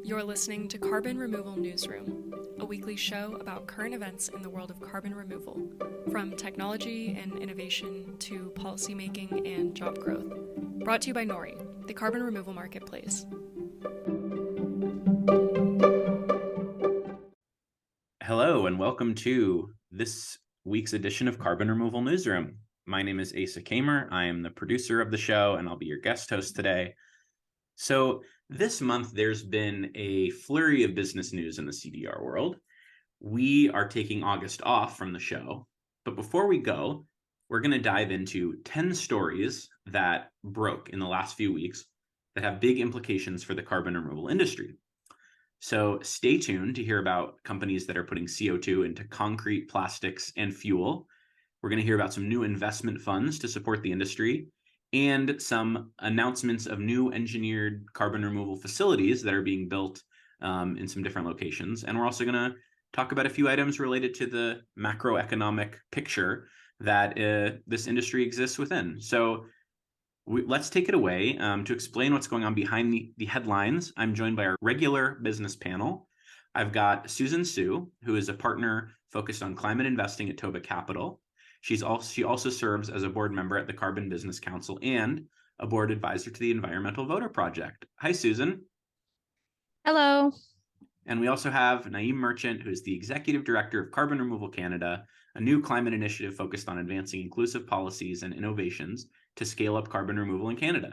You're listening to Carbon Removal Newsroom, a weekly show about current events in the world of carbon removal, from technology and innovation to policymaking and job growth. Brought to you by Nori, the carbon removal marketplace. Hello, and welcome to this week's edition of Carbon Removal Newsroom. My name is Asa Kamer. I am the producer of the show, and I'll be your guest host today. So this month, there's been a flurry of business news in the CDR world. We are taking August off from the show, but before we go, we're going to dive into 10 stories that broke in the last few weeks that have big implications for the carbon removal industry. So stay tuned to hear about companies that are putting CO2 into concrete, plastics, and fuel. We're going to hear about some new investment funds to support the industry and some announcements of new engineered carbon removal facilities that are being built in some different locations. And we're also going to talk about a few items related to the macroeconomic picture that this industry exists within. So let's take it away to explain what's going on behind the headlines. I'm joined by our regular business panel. I've got Susan Su, who is a partner focused on climate investing at Tova Capital. She also serves as a board member at the Carbon Business Council and a board advisor to the Environmental Voter Project. Hi, Susan. Hello. And we also have Naeem Merchant, who is the Executive Director of Carbon Removal Canada, a new climate initiative focused on advancing inclusive policies and innovations to scale up carbon removal in Canada.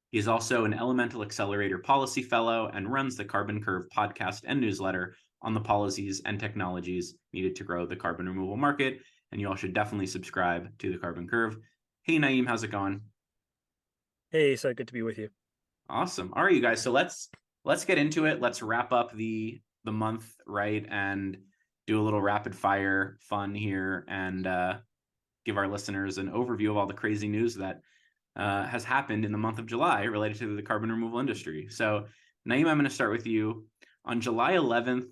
He is also an Elemental Accelerator Policy Fellow and runs the Carbon Curve podcast and newsletter on the policies and technologies needed to grow the carbon removal market. And you all should definitely subscribe to the Carbon Curve. Hey, Naeem, how's it going? Hey, so good to be with you. Awesome. All right, you guys. So let's get into it. Let's wrap up the month, right, and do a little rapid fire fun here and give our listeners an overview of all the crazy news that has happened in the month of July related to the carbon removal industry. So, Naeem, I'm going to start with you. On July 11th,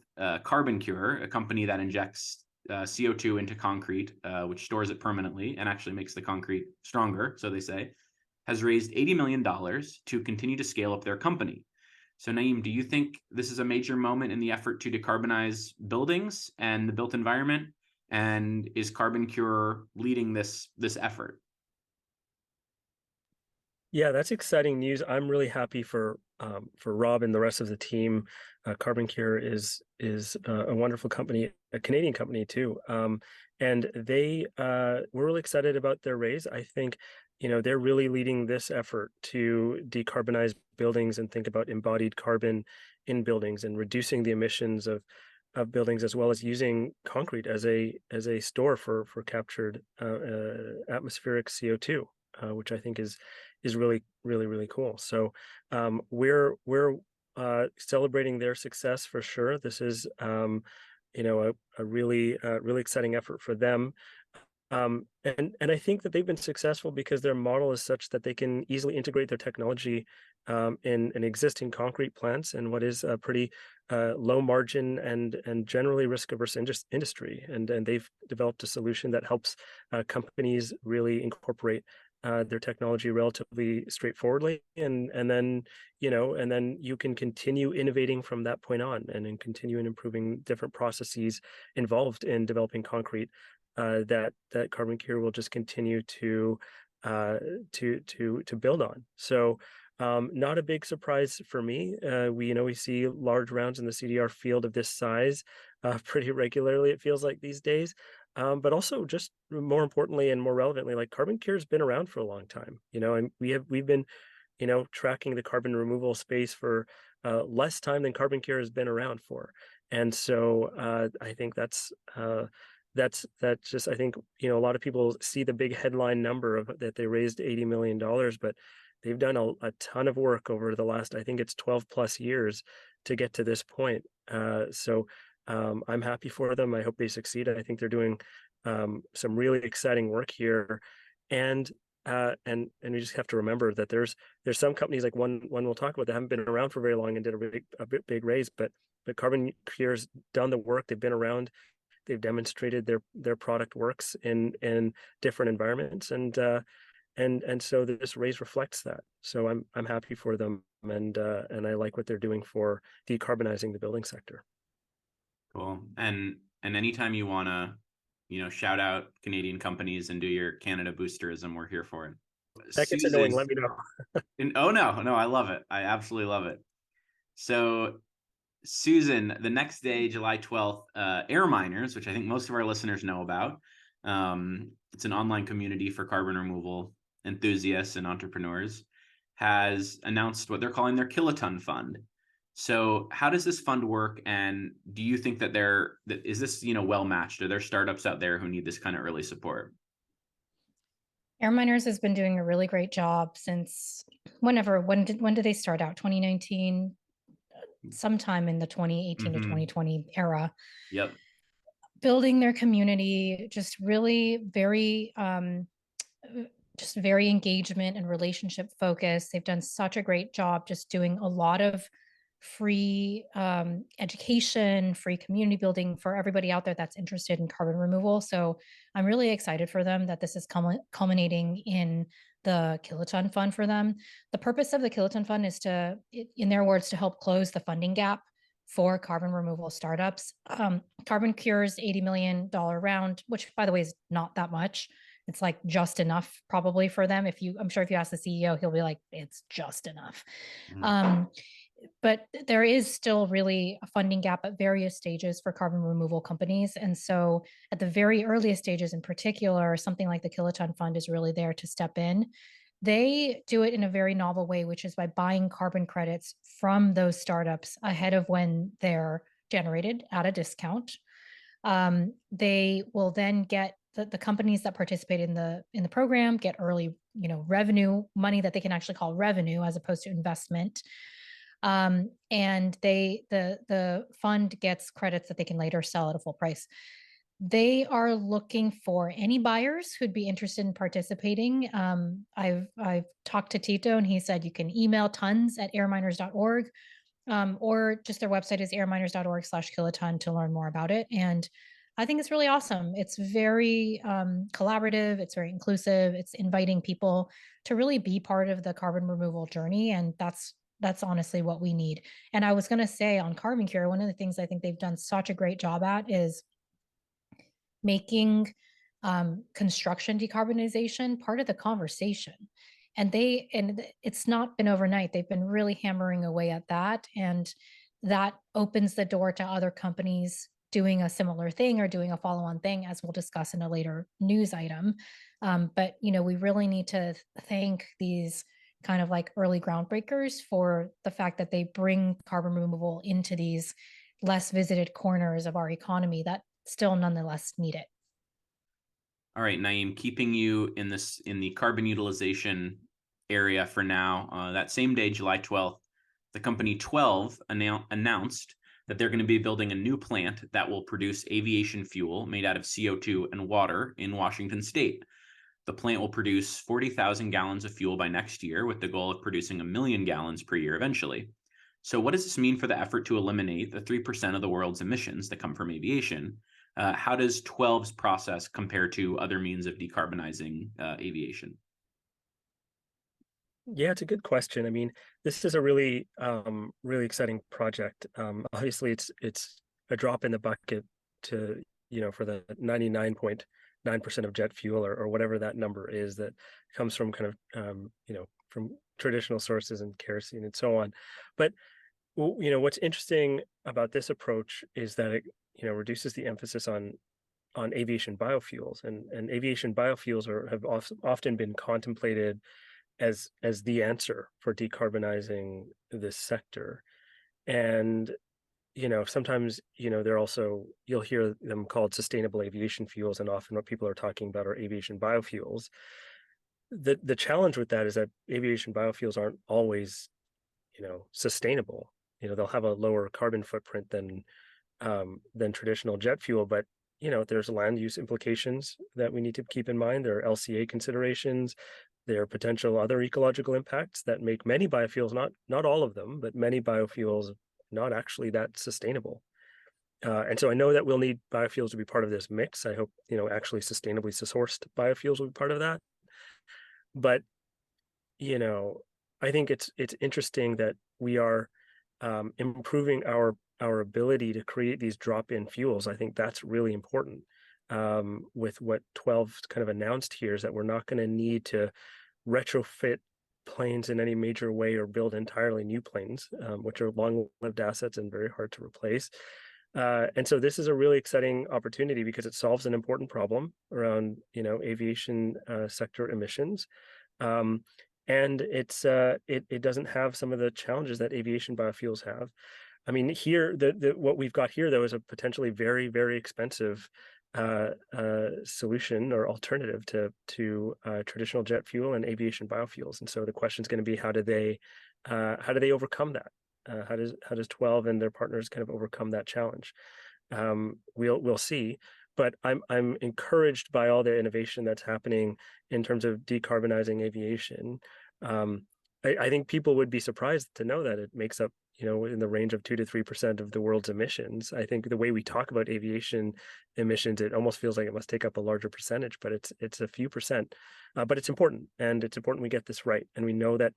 Carbon Cure, a company that injects CO2 into concrete, which stores it permanently and actually makes the concrete stronger, so they say, has raised $80 million to continue to scale up their company. So, Naeem, do you think this is a major moment in the effort to decarbonize buildings and the built environment? And is Carbon Cure leading this effort? Yeah, that's exciting news. I'm really happy for Rob and the rest of the team. Carbon Cure is a wonderful company, a Canadian company too, and we're really excited about their raise. I think they're really leading this effort to decarbonize buildings and think about embodied carbon in buildings and reducing the emissions of buildings, as well as using concrete as a store for captured atmospheric CO2, which I think is really, really, really cool. So we're celebrating their success for sure. This is a really exciting effort for them. And I think that they've been successful because their model is such that they can easily integrate their technology in existing concrete plants and what is a pretty low margin and generally risk averse industry. And they've developed a solution that helps companies really incorporate their technology relatively straightforwardly, and then you can continue innovating from that point on, and then continue improving different processes involved in developing concrete that Carbon Cure will just continue to build on. So not a big surprise for me. We see large rounds in the CDR field of this size pretty regularly, it feels like these days. But also, just more importantly and more relevantly, like Carbon Cure has been around for a long time, and we've been, tracking the carbon removal space for less time than Carbon Cure has been around for. And so I think that's just, I think, a lot of people see the big headline number of that they raised $80 million, but they've done a ton of work over the last, I think it's 12 plus years to get to this point. So I'm happy for them. I hope they succeed. I think they're doing some really exciting work here, and we just have to remember that there's some companies, like one we'll talk about, that haven't been around for very long and did a big raise, but Carbon Cure's done the work. They've been around. They've demonstrated their product works in different environments, and so this raise reflects that. So I'm happy for them and I like what they're doing for decarbonizing the building sector. Cool. And anytime you want to, shout out Canadian companies and do your Canada boosterism, we're here for it. That gets annoying. Let me know. Oh, no, I love it. I absolutely love it. So, Susan, the next day, July 12th, Air Miners, which I think most of our listeners know about, it's an online community for carbon removal enthusiasts and entrepreneurs, has announced what they're calling their kiloton fund. So how does this fund work? And do you think that is this, well matched? Are there startups out there who need this kind of early support? Air Miners has been doing a really great job since when did they start out? 2019, sometime in the 2018 to 2020 era. Yep. Building their community, just really very just very engagement and relationship focused. They've done such a great job just doing a lot of free education, free community building for everybody out there that's interested in carbon removal. So I'm really excited for them that this is culminating in the Kiloton Fund for them. The purpose of the Kiloton Fund is to, in their words, to help close the funding gap for carbon removal startups. Carbon Cure's $80 million round, which by the way is not that much. It's like just enough probably for them. I'm sure if you ask the CEO, he'll be like, it's just enough. But there is still really a funding gap at various stages for carbon removal companies. And so at the very earliest stages in particular, something like the Kiloton Fund is really there to step in. They do it in a very novel way, which is by buying carbon credits from those startups ahead of when they're generated at a discount. They will then get the companies that participate in the program get early, revenue money that they can actually call revenue as opposed to investment. And the fund gets credits that they can later sell at a full price. They are looking for any buyers who'd be interested in participating. I've talked to Tito and he said you can email tons@airminers.org, or just their website is airminers.org/kiloton to learn more about it. And I think it's really awesome. It's very collaborative. It's very inclusive. It's inviting people to really be part of the carbon removal journey. And that's honestly what we need. And I was going to say on Carbon Cure, one of the things I think they've done such a great job at is making construction decarbonization part of the conversation. And it's not been overnight. They've been really hammering away at that. And that opens the door to other companies doing a similar thing or doing a follow-on thing, as we'll discuss in a later news item. But, we really need to thank these kind of like early groundbreakers for the fact that they bring carbon removal into these less visited corners of our economy that still nonetheless need it. All right, Naeem, keeping you in the carbon utilization area for now. That same day, July 12th, the company 12 announced that they're going to be building a new plant that will produce aviation fuel made out of CO2 and water in Washington State. The plant will produce 40,000 gallons of fuel by next year, with the goal of producing 1 million gallons per year eventually. So what does this mean for the effort to eliminate the 3% of the world's emissions that come from aviation? How does 12's process compare to other means of decarbonizing aviation? Yeah, it's a good question. I mean, this is a really, really exciting project. Obviously, it's a drop in the bucket to, for the 99.9% of jet fuel or whatever that number is that comes from kind of, from traditional sources and kerosene and so on. But, what's interesting about this approach is that it, reduces the emphasis on aviation biofuels, and aviation biofuels have often been contemplated as the answer for decarbonizing this sector. And sometimes they're also, you'll hear them called sustainable aviation fuels, and often what people are talking about are aviation biofuels. The challenge with that is that aviation biofuels aren't always sustainable. They'll have a lower carbon footprint than traditional jet fuel, but there's land use implications that we need to keep in mind. There are LCA considerations. There are potential other ecological impacts that make many biofuels, not all of them, but many biofuels not actually that sustainable. And so I know that we'll need biofuels to be part of this mix. I hope, actually sustainably sourced biofuels will be part of that. But, I think it's interesting that we are improving our ability to create these drop-in fuels. I think that's really important. With what 12 kind of announced here is that we're not going to need to retrofit planes in any major way or build entirely new planes, which are long-lived assets and very hard to replace. And so this is a really exciting opportunity because it solves an important problem around, aviation sector emissions. And it doesn't have some of the challenges that aviation biofuels have. I mean, here, what we've got here, though, is a potentially very, very expensive solution or alternative to traditional jet fuel and aviation biofuels. And so the question is going to be, how do they overcome that? How does 12 and their partners kind of overcome that challenge? We'll see. But I'm encouraged by all the innovation that's happening in terms of decarbonizing aviation. I think people would be surprised to know that it makes up, in the range of 2 to 3% of the world's emissions. I think the way we talk about aviation emissions, it almost feels like it must take up a larger percentage, but it's a few percent. But it's important, and it's important we get this right. And we know that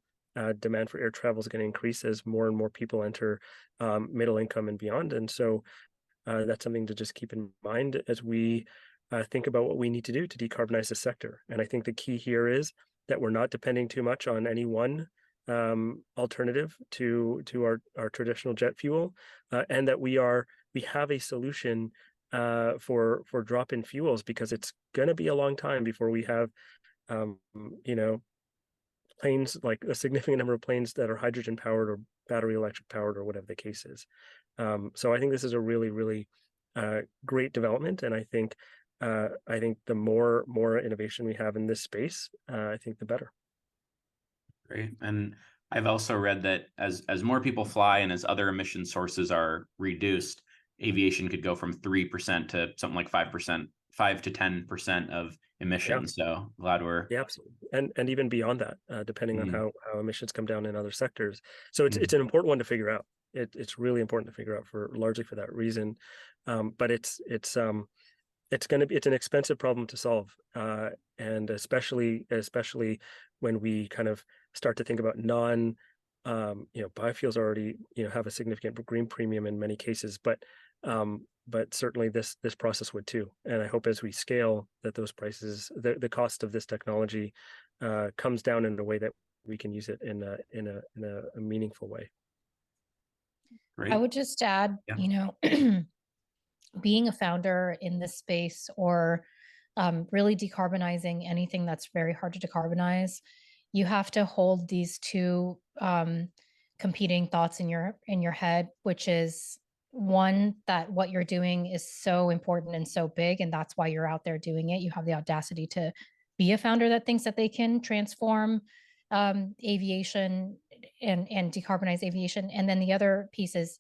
demand for air travel is going to increase as more and more people enter middle income and beyond. And so that's something to just keep in mind as we think about what we need to do to decarbonize the sector. And I think the key here is that we're not depending too much on any one alternative to our traditional jet fuel, and that we have a solution for drop-in fuels, because it's going to be a long time before we have planes, like a significant number of planes that are hydrogen powered or battery electric powered or whatever the case is. So I think this is a really, really great development, and I think the more innovation we have in this space, I think the better. Great. And I've also read that as more people fly and as other emission sources are reduced, aviation could go from 3% to something like 5%, 5 to 10% of emissions. Yeah. So glad we're absolutely, and even beyond that, depending on how emissions come down in other sectors. So it's an important one to figure out. It's really important to figure out largely for that reason. But it's an expensive problem to solve, and especially when we kind of start to think about biofuels already have a significant green premium in many cases, but certainly this process would too. And I hope as we scale that those prices, the cost of this technology comes down in a way that we can use it in a meaningful way. Great. I would just add, being a founder in this space, or really decarbonizing anything that's very hard to decarbonize, you have to hold these two competing thoughts in your head, which is, one, that what you're doing is so important and so big, and that's why you're out there doing it. You have the audacity to be a founder that thinks that they can transform aviation and decarbonize aviation. And then the other piece is,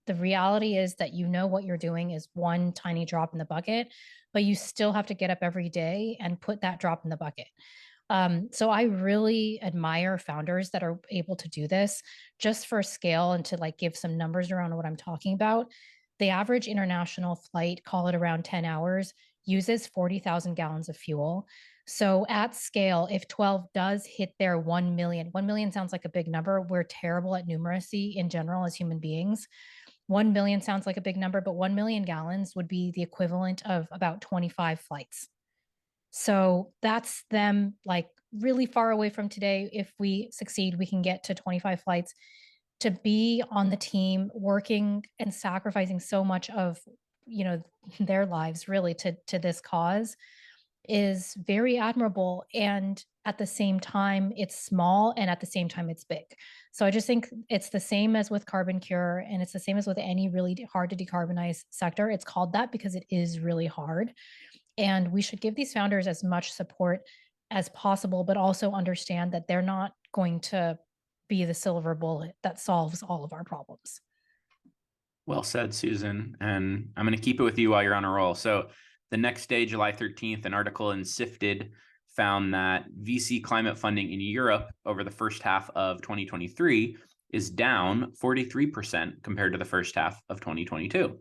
the reality is that what you're doing is one tiny drop in the bucket, but you still have to get up every day and put that drop in the bucket. So I really admire founders that are able to do this just for scale, and to give some numbers around what I'm talking about. The average international flight, call it around 10 hours, uses 40,000 gallons of fuel. So at scale, if 12 does hit their 1 million, 1 million sounds like a big number. We're terrible at numeracy in general as human beings. 1 million sounds like a big number, but 1 million gallons would be the equivalent of about 25 flights. So that's them really far away from today. If we succeed, we can get to 25 flights. To be on the team working and sacrificing so much of, their lives really to this cause is very admirable. And at the same time, it's small, and at the same time, it's big. So I just think it's the same as with CarbonCure, and it's the same as with any really hard to decarbonize sector. It's called that because it is really hard. And we should give these founders as much support as possible, but also understand that they're not going to be the silver bullet that solves all of our problems. Well said, Susan. And I'm going to keep it with you while you're on a roll. So the next day, July 13th, an article in Sifted found that VC climate funding in Europe over the first half of 2023 is down 43% compared to the first half of 2022.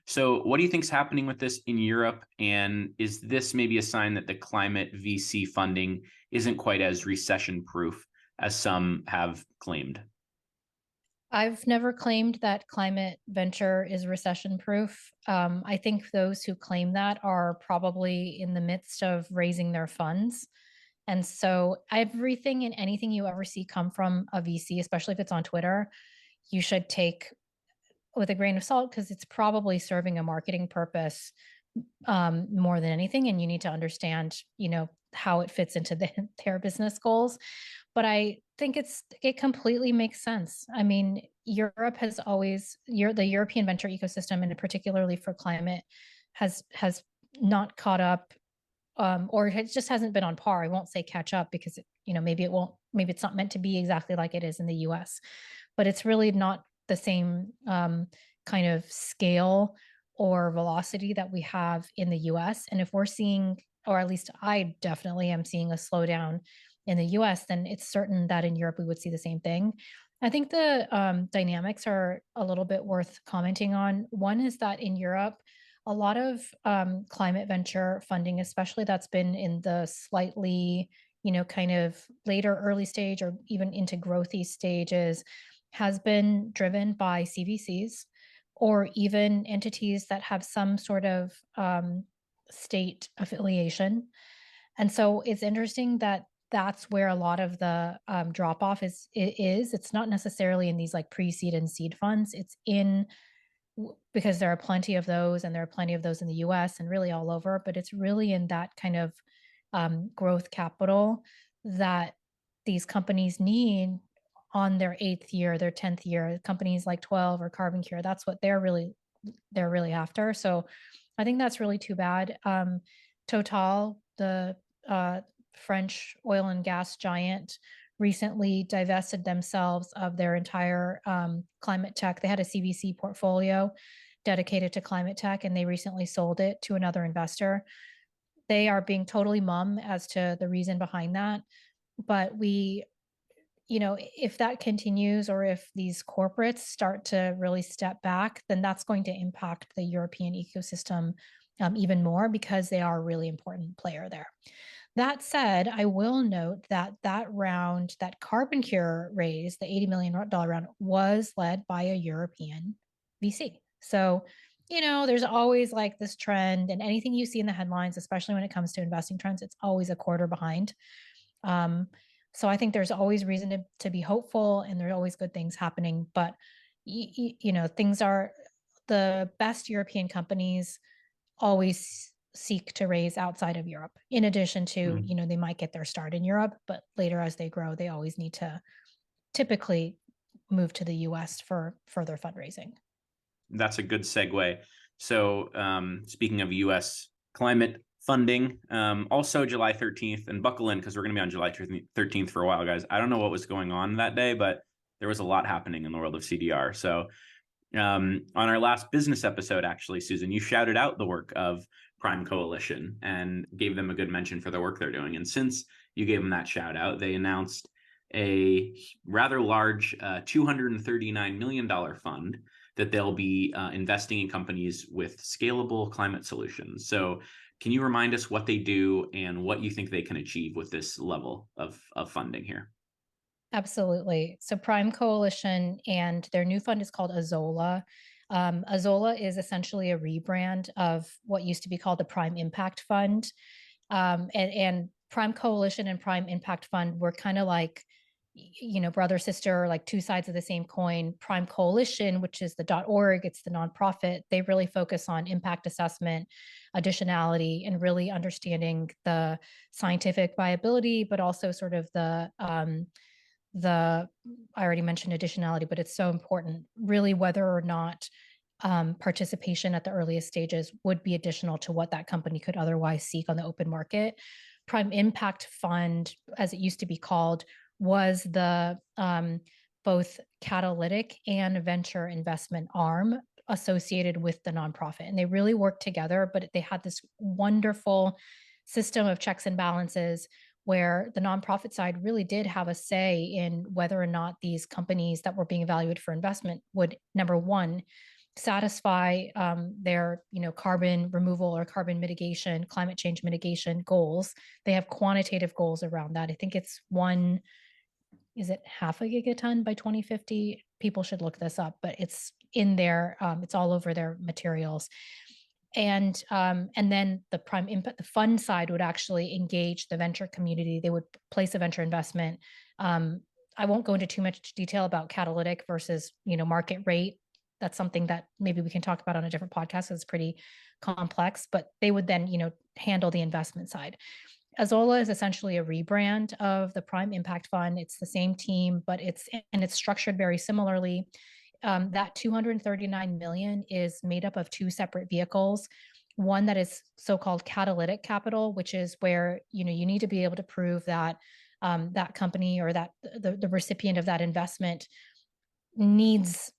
So what do you think is happening with this in Europe? And is this maybe a sign that the climate VC funding isn't quite as recession-proof as some have claimed? I've never claimed that climate venture is recession proof. I think those who claim that are probably in the midst of raising their funds. And so everything and anything you ever see come from a VC, especially if it's on Twitter, you should take with a grain of salt because it's probably serving a marketing purpose more than anything. And you need to understand, how it fits into their business goals. But I think it completely makes sense. I mean, Europe has always the European venture ecosystem, and particularly for climate, has not caught up, or it just hasn't been on par. I won't say catch up because maybe it won't. Maybe it's not meant to be exactly like it is in the U.S., but it's really not the same kind of scale or velocity that we have in the US. And if we're seeing, or at least I definitely am seeing, a slowdown in the US, then it's certain that in Europe we would see the same thing. I think the dynamics are a little bit worth commenting on. One is that in Europe, a lot of climate venture funding, especially that's been in the slightly, kind of later early stage or even into growthy stages, has been driven by CVCs or even entities that have some sort of state affiliation. And so it's interesting that that's where a lot of the drop off is. It's not necessarily in these like pre-seed and seed funds. It's in because there are plenty of those, and there are plenty of those in the US and really all over, but it's really in that kind of growth capital that these companies need on their 8th year, their 10th year. Companies like 12 or Carbon Cure, that's what they're really after. So I think that's really too bad. Total, the French oil and gas giant, recently divested themselves of their entire climate tech. They had a CVC portfolio dedicated to climate tech, and they recently sold it to another investor. They are being totally mum as to the reason behind that. But if that continues, or if these corporates start to really step back, then that's going to impact the European ecosystem even more, because they are a really important player there. That said, I will note that round, that Carbon Cure raise, the $80 million round, was led by a European VC. So, there's always like this trend, and anything you see in the headlines, especially when it comes to investing trends, it's always a quarter behind. So I think there's always reason to be hopeful, and there are always good things happening. But, things are, the best European companies always seek to raise outside of Europe, in addition to, they might get their start in Europe, but later as they grow, they always need to typically move to the US for further fundraising. That's a good segue. So speaking of US climate funding, also July 13th, and buckle in because we're going to be on July 13th for a while, guys. I don't know what was going on that day, but there was a lot happening in the world of CDR. So on our last business episode, actually, Susan, you shouted out the work of Prime Coalition and gave them a good mention for the work they're doing. And since you gave them that shout out, they announced a rather large $239 million fund that they'll be investing in companies with scalable climate solutions. So can you remind us what they do and what you think they can achieve with this level of funding here? Absolutely. So Prime Coalition, and their new fund is called Azola. Azola is essentially a rebrand of what used to be called the Prime Impact Fund. And Prime Coalition and Prime Impact Fund were kind of like, brother, sister, like two sides of the same coin. Prime Coalition, which is the .org, it's the nonprofit, they really focus on impact assessment, additionality, and really understanding the scientific viability, but also sort of I already mentioned additionality, but it's so important, really, whether or not participation at the earliest stages would be additional to what that company could otherwise seek on the open market. Prime Impact Fund, as it used to be called, was the both catalytic and venture investment arm associated with the nonprofit. And they really worked together, but they had this wonderful system of checks and balances where the nonprofit side really did have a say in whether or not these companies that were being evaluated for investment would, number one, satisfy their carbon removal or carbon mitigation, climate change mitigation goals. They have quantitative goals around that. I think it's one is it half a gigaton by 2050? People should look this up, but it's in there. It's all over their materials. And then the prime impact, the fund side would actually engage the venture community. They would place a venture investment. I won't go into too much detail about catalytic versus, market rate. That's something that maybe we can talk about on a different podcast. It's pretty complex, but they would then, handle the investment side. Azola is essentially a rebrand of the Prime Impact Fund. It's the same team, but it's structured very similarly. That 239 million is made up of two separate vehicles. One that is so-called catalytic capital, which is where you need to be able to prove that that company or that the recipient of that investment needs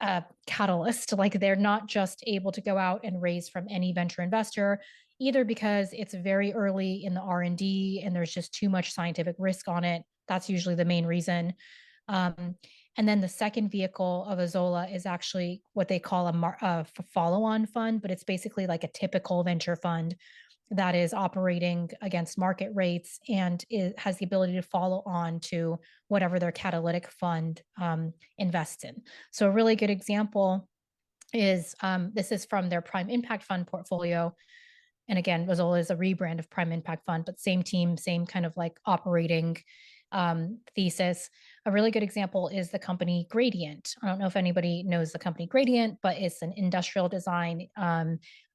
a catalyst. Like they're not just able to go out and raise from any venture investor, either because it's very early in the R&D and there's just too much scientific risk on it. That's usually the main reason. And then the second vehicle of Azola is actually what they call a follow-on fund, but it's basically like a typical venture fund that is operating against market rates and it has the ability to follow on to whatever their catalytic fund invests in. So a really good example is this is from their Prime Impact Fund portfolio. And again, Azola is a rebrand of Prime Impact Fund, but same team, same kind of like operating thesis. A really good example is the company Gradient. I don't know if anybody knows the company Gradient, but it's an industrial design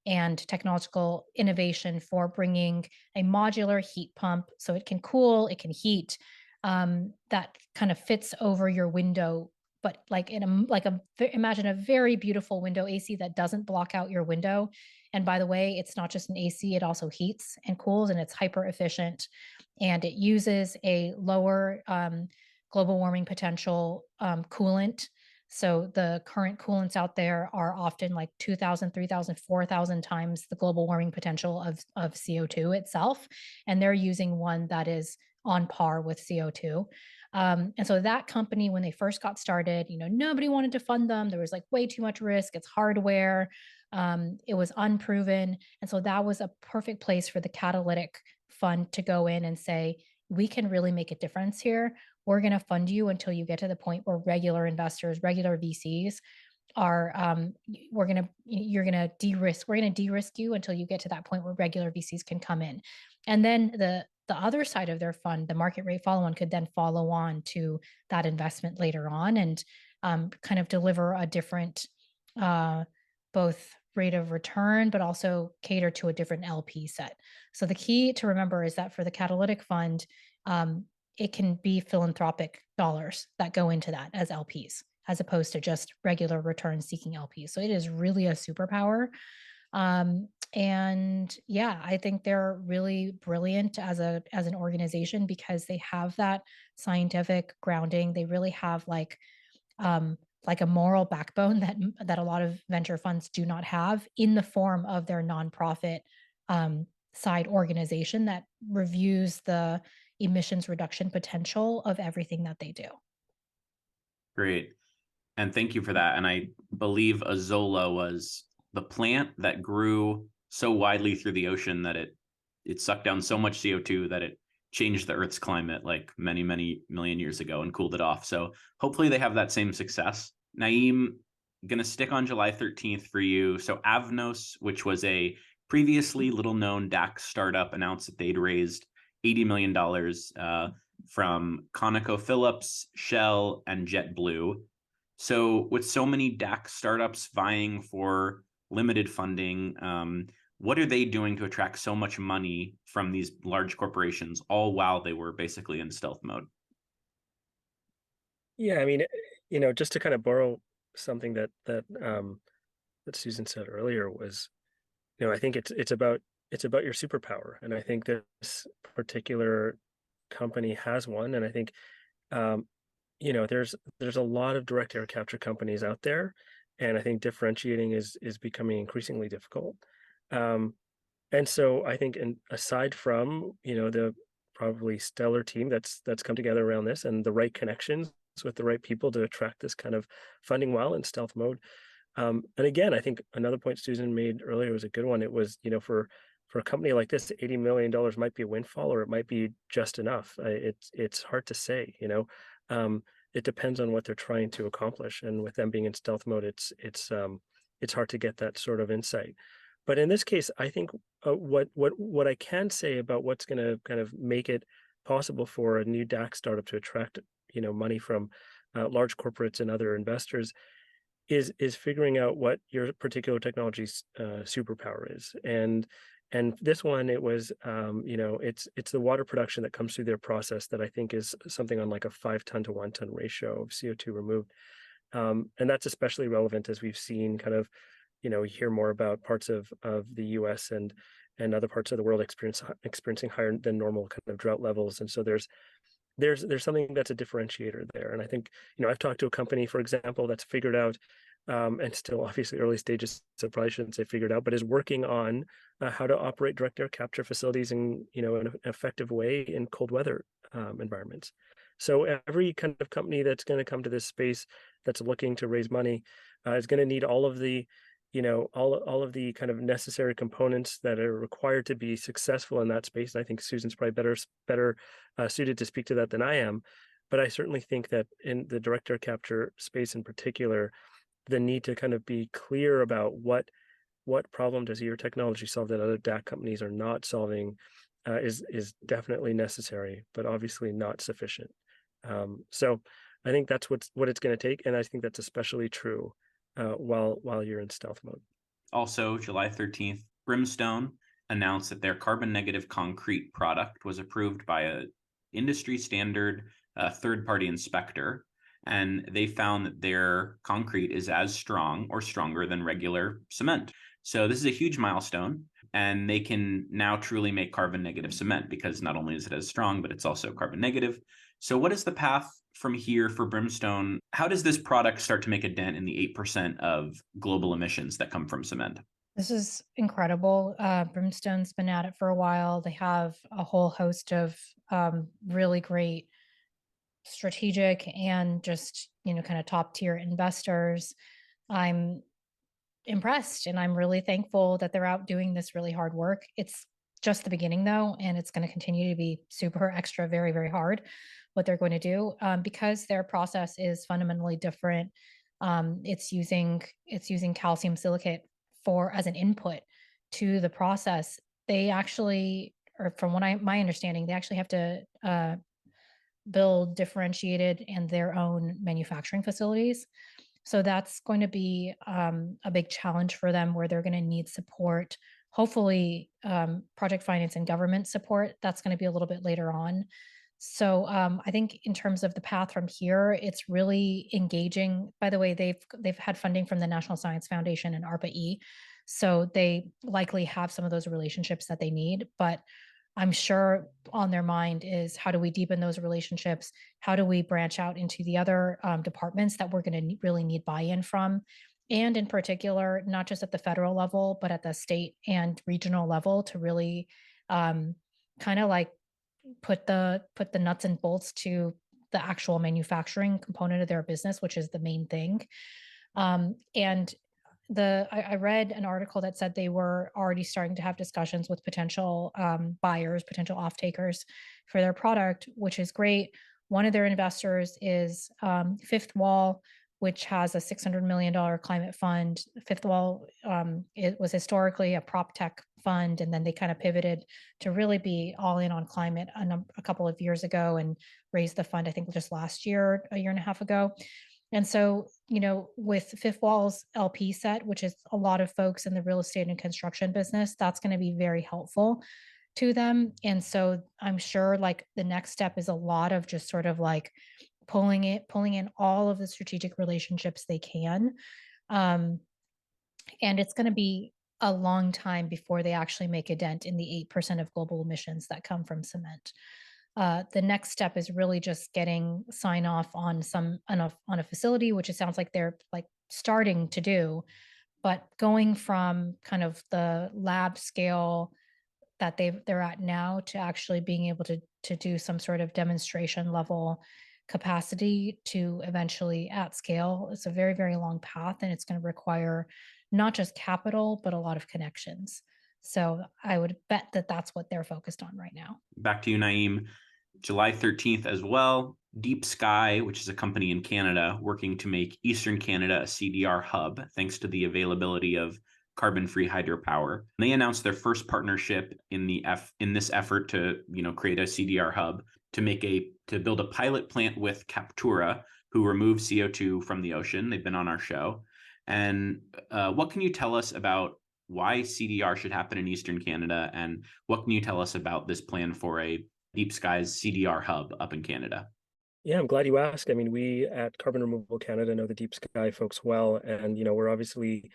and technological innovation for bringing a modular heat pump so it can cool, it can heat, that kind of fits over your window, but like imagine a very beautiful window AC that doesn't block out your window. And by the way, it's not just an AC, it also heats and cools, and it's hyper efficient. And it uses a lower global warming potential coolant. So the current coolants out there are often like 2,000, 3,000, 4,000 times the global warming potential of CO2 itself. And they're using one that is on par with CO2. And so that company, when they first got started, nobody wanted to fund them. There was like way too much risk. It's hardware. It was unproven. And so that was a perfect place for the catalytic fund to go in and say, we can really make a difference here. We're going to fund you until you get to the point where regular investors, regular VCs are, you're going to de-risk you until you get to that point where regular VCs can come in. And then the other side of their fund, the market rate follow-on, could then follow on to that investment later on and kind of deliver a different both rate of return, but also cater to a different LP set. So the key to remember is that for the catalytic fund, it can be philanthropic dollars that go into that as LPs, as opposed to just regular return seeking LPs. So it is really a superpower. And yeah, I think they're really brilliant as an organization because they have that scientific grounding. They really have like a moral backbone that a lot of venture funds do not have, in the form of their nonprofit side organization that reviews the emissions reduction potential of everything that they do. Great. And thank you for that. And I believe Azola was the plant that grew so widely through the ocean that it sucked down so much CO2 that it changed the Earth's climate like many, many million years ago and cooled it off. So hopefully they have that same success. Naeem, going to stick on July 13th for you. So Avnos, which was a previously little known DAX startup, announced that they'd raised $80 million from ConocoPhillips, Shell, and JetBlue. So with so many DAX startups vying for limited funding, what are they doing to attract so much money from these large corporations, all while they were basically in stealth mode? Yeah, I mean, just to kind of borrow something that Susan said earlier was, I think it's about your superpower, and I think this particular company has one, and I think there's a lot of direct air capture companies out there, and I think differentiating is becoming increasingly difficult. And so I think, and aside from the probably stellar team that's come together around this and the right connections with the right people to attract this kind of funding while in stealth mode. And again, I think another point Susan made earlier was a good one. It was, for for a company like this, $80 million might be a windfall, or it might be just enough. It's hard to say, it depends on what they're trying to accomplish. And with them being in stealth mode, it's hard to get that sort of insight. But in this case, I think what I can say about what's going to kind of make it possible for a new DAX startup to attract money from large corporates and other investors is figuring out what your particular technology's superpower is. And this one, it was it's the water production that comes through their process that I think is something on like a 5 ton to 1 ton ratio of CO2 removed. And that's especially relevant as we've seen kind of, we hear more about parts of the US and other parts of the world experiencing higher than normal kind of drought levels. And so there's something that's a differentiator there. And I think, I've talked to a company, for example, that's figured out, and still obviously early stages, so probably shouldn't say figured out, but is working on how to operate direct air capture facilities in an effective way in cold weather environments. So every kind of company that's going to come to this space that's looking to raise money is going to need all of the all of the kind of necessary components that are required to be successful in that space. And I think Susan's probably better suited to speak to that than I am. But I certainly think that in the direct air capture space in particular, the need to kind of be clear about what problem does your technology solve that other DAC companies are not solving is definitely necessary, but obviously not sufficient. So I think that's what it's going to take, and I think that's especially true while you're in stealth mode. Also, July 13th, Brimstone announced that their carbon negative concrete product was approved by a industry standard third-party inspector, and they found that their concrete is as strong or stronger than regular cement. So this is a huge milestone, and they can now truly make carbon negative cement because not only is it as strong, but it's also carbon negative. So what is the path from here for Brimstone? How does this product start to make a dent in the 8% of global emissions that come from cement? This is incredible. Brimstone's been at it for a while. They have a whole host of really great strategic and just, kind of top tier investors. I'm impressed and I'm really thankful that they're out doing this really hard work. It's just the beginning though, and it's going to continue to be super extra, very, very hard what they're going to do because their process is fundamentally different. It's using calcium silicate as an input to the process. They actually, or from my understanding, they actually have to build differentiated and their own manufacturing facilities. So that's going to be a big challenge for them where they're going to need support, hopefully project finance and government support. That's going to be a little bit later on. So I think in terms of the path from here, it's really engaging. By the way, they've had funding from the National Science Foundation and ARPA-E. So they likely have some of those relationships that they need, but I'm sure on their mind is how do we deepen those relationships? How do we branch out into the other departments that we're going to really need buy-in from? And in particular, not just at the federal level, but at the state and regional level to really kind of like put the nuts and bolts to the actual manufacturing component of their business, which is the main thing. And I read an article that said they were already starting to have discussions with potential buyers, potential off-takers for their product, which is great. One of their investors is Fifth Wall, which has a $600 million climate fund. Fifth Wall, it was historically a prop tech fund, and then they kind of pivoted to really be all in on climate a couple of years ago and raised the fund, I think just last year, a year and a half ago. And so, with Fifth Wall's LP set, which is a lot of folks in the real estate and construction business, that's going to be very helpful to them. And so I'm sure like the next step is a lot of just sort of like pulling in all of the strategic relationships they can. And it's going to be a long time before they actually make a dent in the 8% of global emissions that come from cement. The next step is really just getting sign off on a facility, which it sounds like they're like starting to do, but going from kind of the lab scale that they're at now to actually being able to do some sort of demonstration level capacity to eventually at scale. It's a very, very long path, and it's going to require not just capital, but a lot of connections. So I would bet that that's what they're focused on right now. Back to you, Naeem. July 13th as well, Deep Sky, which is a company in Canada working to make Eastern Canada a CDR hub, thanks to the availability of carbon-free hydropower. They announced their first partnership in this effort to create a CDR hub to build a pilot plant with Captura, who remove CO2 from the ocean. They've been on our show. And what can you tell us about why CDR should happen in Eastern Canada, and what can you tell us about this plan for a Deep Sky's CDR hub up in Canada? Yeah, I'm glad you asked. I mean, we at Carbon Removal Canada know the Deep Sky folks well, and we're obviously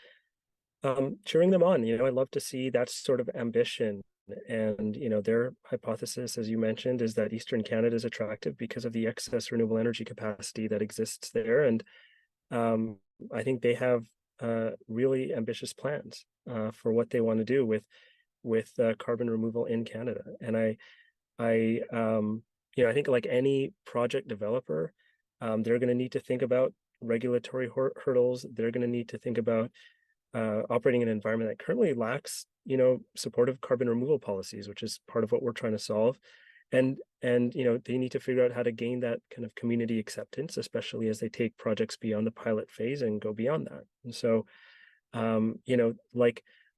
cheering them on. I'd love to see that sort of ambition. And their hypothesis, as you mentioned, is that Eastern Canada is attractive because of the excess renewable energy capacity that exists there. And I think they have really ambitious plans for what they want to do with carbon removal in Canada. And I think like any project developer, they're going to need to think about regulatory hurdles. They're going to need to think about operating in an environment that currently lacks, supportive carbon removal policies, which is part of what we're trying to solve. And they need to figure out how to gain that kind of community acceptance, especially as they take projects beyond the pilot phase and go beyond that. And so,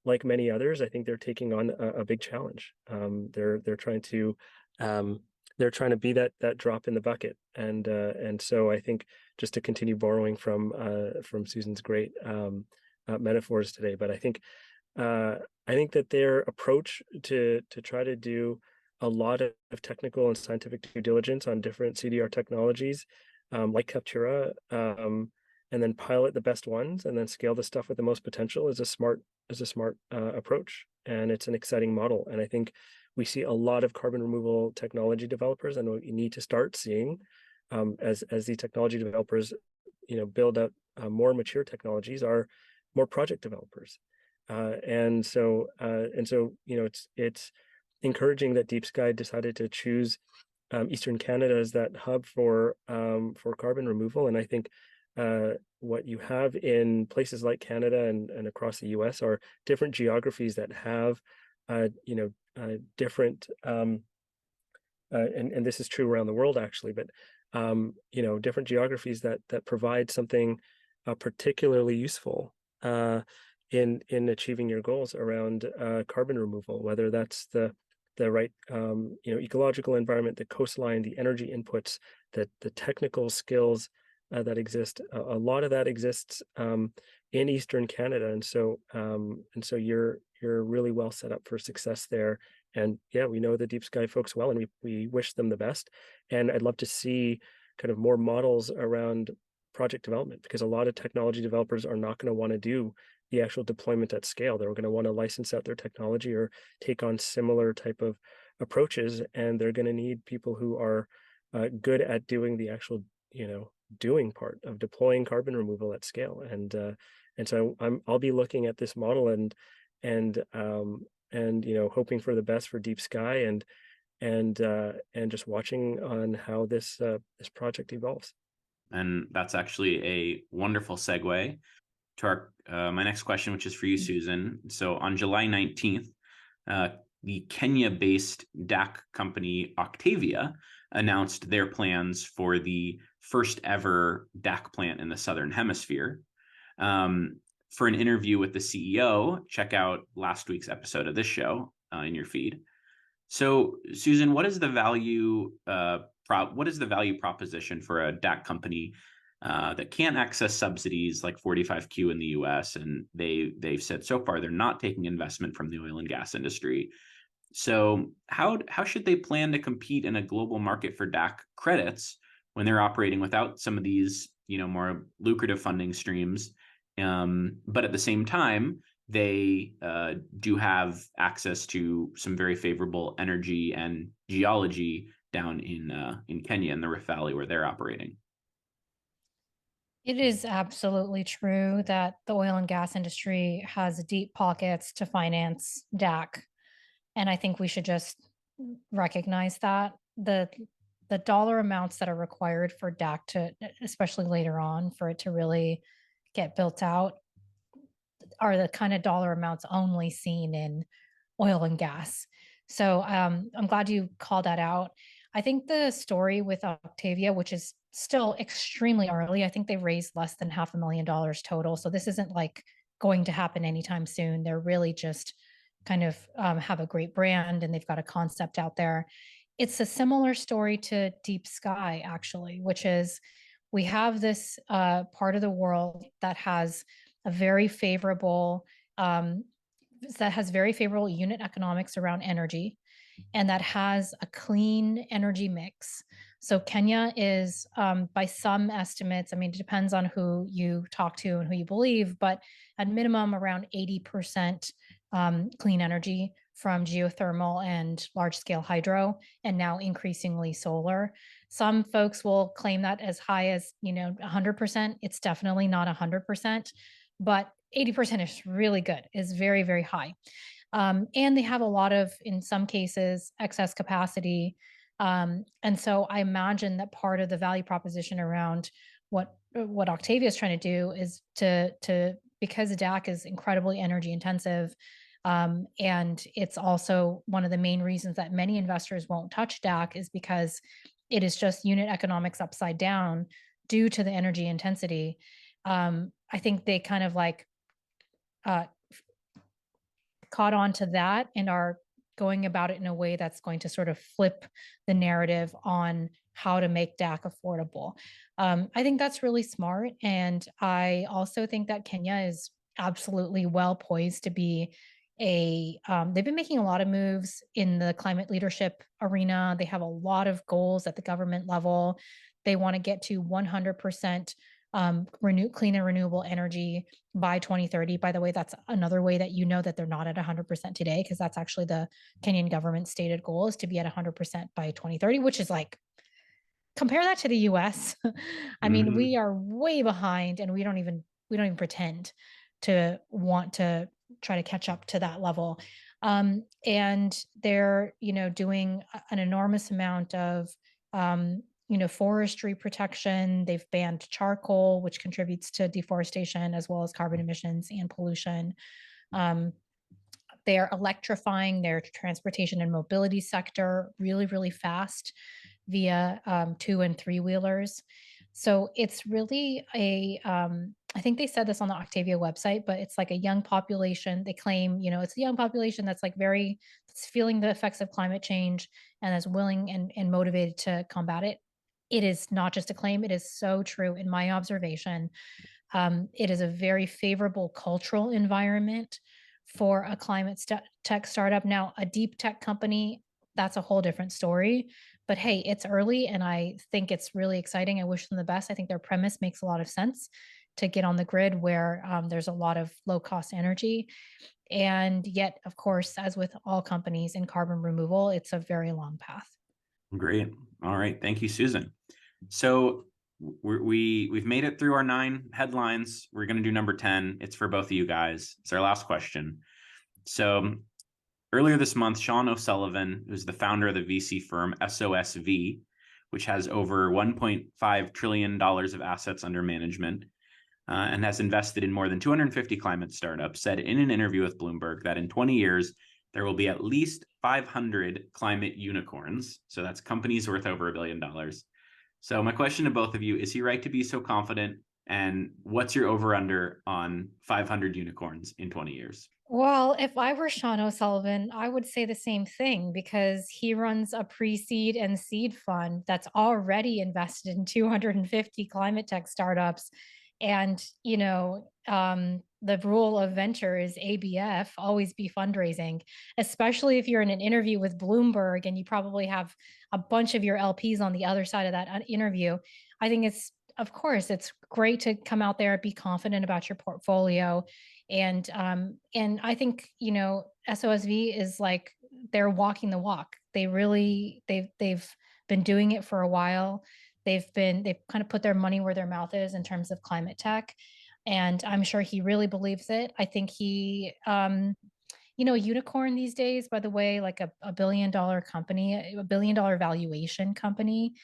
like many others, I think they're taking on a big challenge. They're trying to be that drop in the bucket, and so I think, just to continue borrowing from Susan's great metaphors today, but I think that their approach to try to do a lot of technical and scientific due diligence on different CDR technologies, like Captura, and then pilot the best ones and then scale the stuff with the most potential is a smart approach, and it's an exciting model. And I think we see a lot of carbon removal technology developers, and what you need to start seeing as the technology developers build out more mature technologies are more project developers, and so it's encouraging that Deep Sky decided to choose Eastern Canada as that hub for carbon removal. And I think what you have in places like Canada and across the US are different geographies that have different and this is true around the world actually, but different geographies that provide something particularly useful in achieving your goals around carbon removal, whether that's the right ecological environment, the coastline, the energy inputs, the technical skills that exist. A lot of that exists in Eastern Canada, and so you're really well set up for success there. And yeah, we know the Deep Sky folks well, and we wish them the best. And I'd love to see kind of more models around project development, because a lot of technology developers are not going to want to do the actual deployment at scale. They're going to want to license out their technology or take on similar type of approaches, and they're going to need people who are good at doing the actual doing part of deploying carbon removal at scale. And so I'll be looking at this model and hoping for the best for Deep Sky, and just watching on how this project evolves. And that's actually a wonderful segue to our my next question, which is for you, Susan. So on July 19th, the Kenya-based DAC company Octavia announced their plans for the first ever DAC plant in the Southern Hemisphere. For an interview with the CEO, check out last week's episode of this show in your feed. So, Susan, what is the value proposition for a DAC company that can't access subsidies like 45Q in the US? And they've said so far they're not taking investment from the oil and gas industry. So how should they plan to compete in a global market for DAC credits when they're operating without some of these more lucrative funding streams? But at the same time, they do have access to some very favorable energy and geology down in Kenya, in the Rift Valley, where they're operating. It is absolutely true that the oil and gas industry has deep pockets to finance DAC. And I think we should just recognize that. The dollar amounts that are required for DAC to, especially later on, for it to really get built out, are the kind of dollar amounts only seen in oil and gas. So I'm glad you called that out. I think the story with Octavia, which is still extremely early, I think they raised less than $500,000 total. So this isn't like going to happen anytime soon. They're really just kind of have a great brand and they've got a concept out there. It's a similar story to Deep Sky, actually, which is we have this part of the world that has a very favorable unit economics around energy and that has a clean energy mix. So Kenya is, by some estimates, I mean, it depends on who you talk to and who you believe, but at minimum around 80% clean energy from geothermal and large scale hydro, and now increasingly solar. Some folks will claim that as high as, 100%. It's definitely not 100%, but 80% is really good, is very, very high. And they have a lot of, in some cases, excess capacity. And so I imagine that part of the value proposition around what Octavia is trying to do is to because DAC is incredibly energy intensive, and it's also one of the main reasons that many investors won't touch DAC is because it is just unit economics upside down due to the energy intensity. I think they kind of like caught on to that and are going about it in a way that's going to sort of flip the narrative on how to make DAC affordable. I think that's really smart. And I also think that Kenya is absolutely well poised to be they've been making a lot of moves in the climate leadership arena. They have a lot of goals at the government level. They want to get to 100% clean and renewable energy by 2030. By the way, that's another way that that they're not at 100% today, because that's actually the Kenyan government stated goal is to be at 100% by 2030, which is like, compare that to the US. I mean, we are way behind and we don't even pretend to want to try to catch up to that level. And they're, doing an enormous amount of forestry protection. They've banned charcoal, which contributes to deforestation as well as carbon emissions and pollution. They're electrifying their transportation and mobility sector really, really fast via 2 and 3 wheelers. So it's really I think they said this on the Octavia website, but it's like a young population. They claim, it's a young population that's like it's feeling the effects of climate change and is willing and motivated to combat it. It is not just a claim. It is so true in my observation. It is a very favorable cultural environment for a climate tech startup. Now, a deep tech company, that's a whole different story. But hey, it's early and I think it's really exciting. I wish them the best. I think their premise makes a lot of sense to get on the grid where there's a lot of low cost energy. And yet, of course, as with all companies in carbon removal, it's a very long path. Great. All right. Thank you, Susan. So we've made it through our 9 headlines. We're going to do number 10. It's for both of you guys. It's our last question. So earlier this month, Sean O'Sullivan, who's the founder of the VC firm SOSV, which has over $1.5 trillion of assets under management and has invested in more than 250 climate startups, said in an interview with Bloomberg that in 20 years, there will be at least 500 climate unicorns. So that's companies worth over $1 billion. So my question to both of you, is he right to be so confident? And what's your over-under on 500 unicorns in 20 years? Well, if I were Sean O'Sullivan, I would say the same thing because he runs a pre-seed and seed fund that's already invested in 250 climate tech startups. And, the rule of venture is ABF, always be fundraising, especially if you're in an interview with Bloomberg and you probably have a bunch of your LPs on the other side of that interview. I think of course, it's great to come out there, be confident about your portfolio. And I think, SOSV is like, they're walking the walk. They've been doing it for a while. They've kind of put their money where their mouth is in terms of climate tech. And I'm sure he really believes it. I think he, unicorn these days, by the way, like a $1 billion company, a $1 billion valuation company.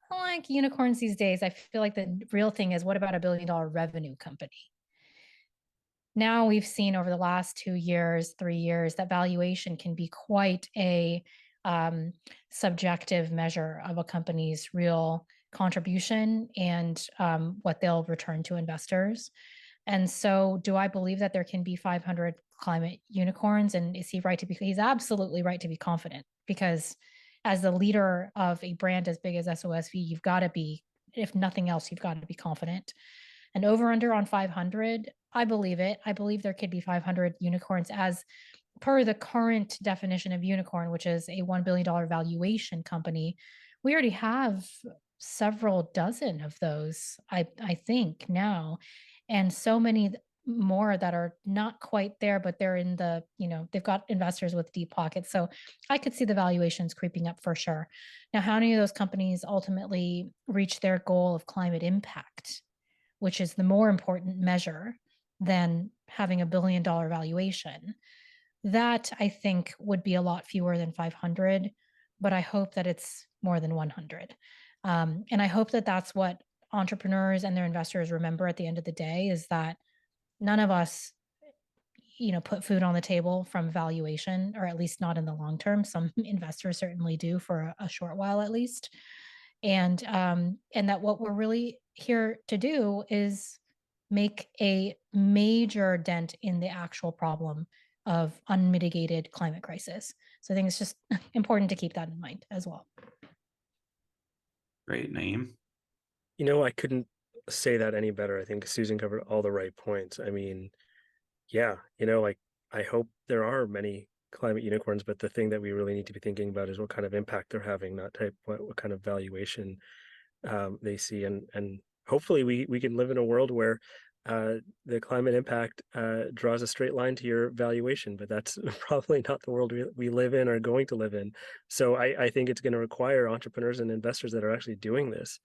I like unicorns these days. I feel like the real thing is, what about a $1 billion revenue company? now we've seen over the last 2 years, 3 years, that valuation can be quite a subjective measure of a company's real contribution and what they'll return to investors. And so, do I believe that there can be 500 climate unicorns? And is he right to be? He's absolutely right to be confident, because as the leader of a brand as big as SOSV, you've got to be, if nothing else, you've got to be confident. And over under on 500, I believe it. I believe there could be 500 unicorns as per the current definition of unicorn, which is a $1 billion valuation company. We already have several dozen of those, I think now, and so many more that are not quite there, but they're in the, they've got investors with deep pockets. So I could see the valuations creeping up for sure. Now, how many of those companies ultimately reach their goal of climate impact, which is the more important measure than having a $1 billion valuation? That I think would be a lot fewer than 500, but I hope that it's more than 100. And I hope that that's what entrepreneurs and their investors remember at the end of the day, is that none of us, put food on the table from valuation, or at least not in the long term. Some investors certainly do for a short while at least. And that what we're really here to do is make a major dent in the actual problem of unmitigated climate crisis. So I think it's just important to keep that in mind as well. Great name. I couldn't say that any better. I think Susan covered all the right points. I mean, yeah, I hope there are many climate unicorns, but the thing that we really need to be thinking about is what kind of impact they're having, not what kind of valuation they see. And hopefully we can live in a world where the climate impact draws a straight line to your valuation, but that's probably not the world we live in or going to live in. So I think it's going to require entrepreneurs and investors that are actually doing this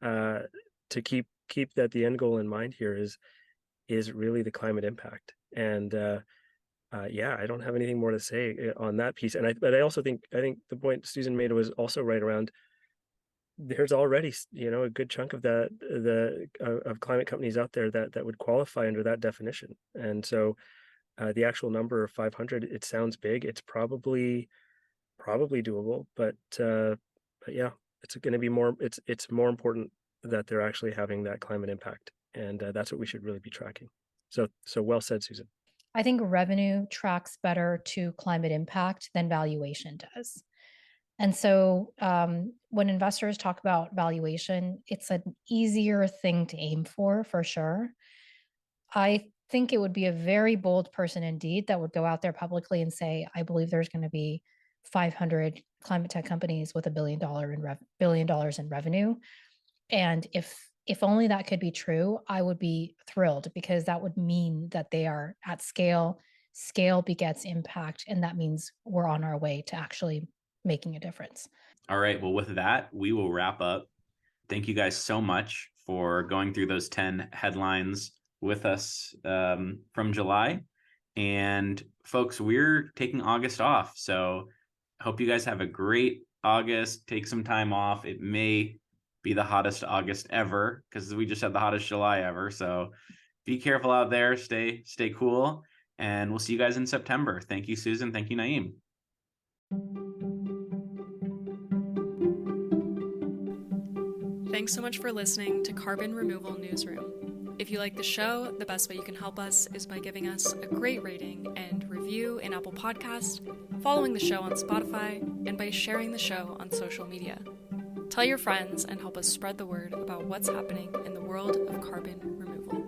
to keep that the end goal in mind here is really the climate impact. And yeah, I don't have anything more to say on that piece. But I also think the point Susan made was also right around. There's already, a good chunk of of climate companies out there that would qualify under that definition. And so the actual number of 500, it sounds big. It's probably doable, but yeah, it's going to be more. It's more important that they're actually having that climate impact, and that's what we should really be tracking. So well said, Susan. I think revenue tracks better to climate impact than valuation does. And so when investors talk about valuation, it's an easier thing to aim for sure. I think it would be a very bold person indeed that would go out there publicly and say, I believe there's going to be 500 climate tech companies with $1 billion in revenue. And if only that could be true, I would be thrilled, because that would mean that they are at scale. Scale begets impact, and that means we're on our way to actually making a difference. All right. Well, with that, we will wrap up. Thank you guys so much for going through those 10 headlines with us from July. And folks, we're taking August off. So I hope you guys have a great August. Take some time off. It may be the hottest August ever, because we just had the hottest July ever. So be careful out there. Stay cool. And we'll see you guys in September. Thank you, Susan. Thank you, Naeem. Thanks so much for listening to Carbon Removal Newsroom. If you like the show, the best way you can help us is by giving us a great rating and review in Apple Podcasts, following the show on Spotify, and by sharing the show on social media. Tell your friends and help us spread the word about what's happening in the world of carbon removal.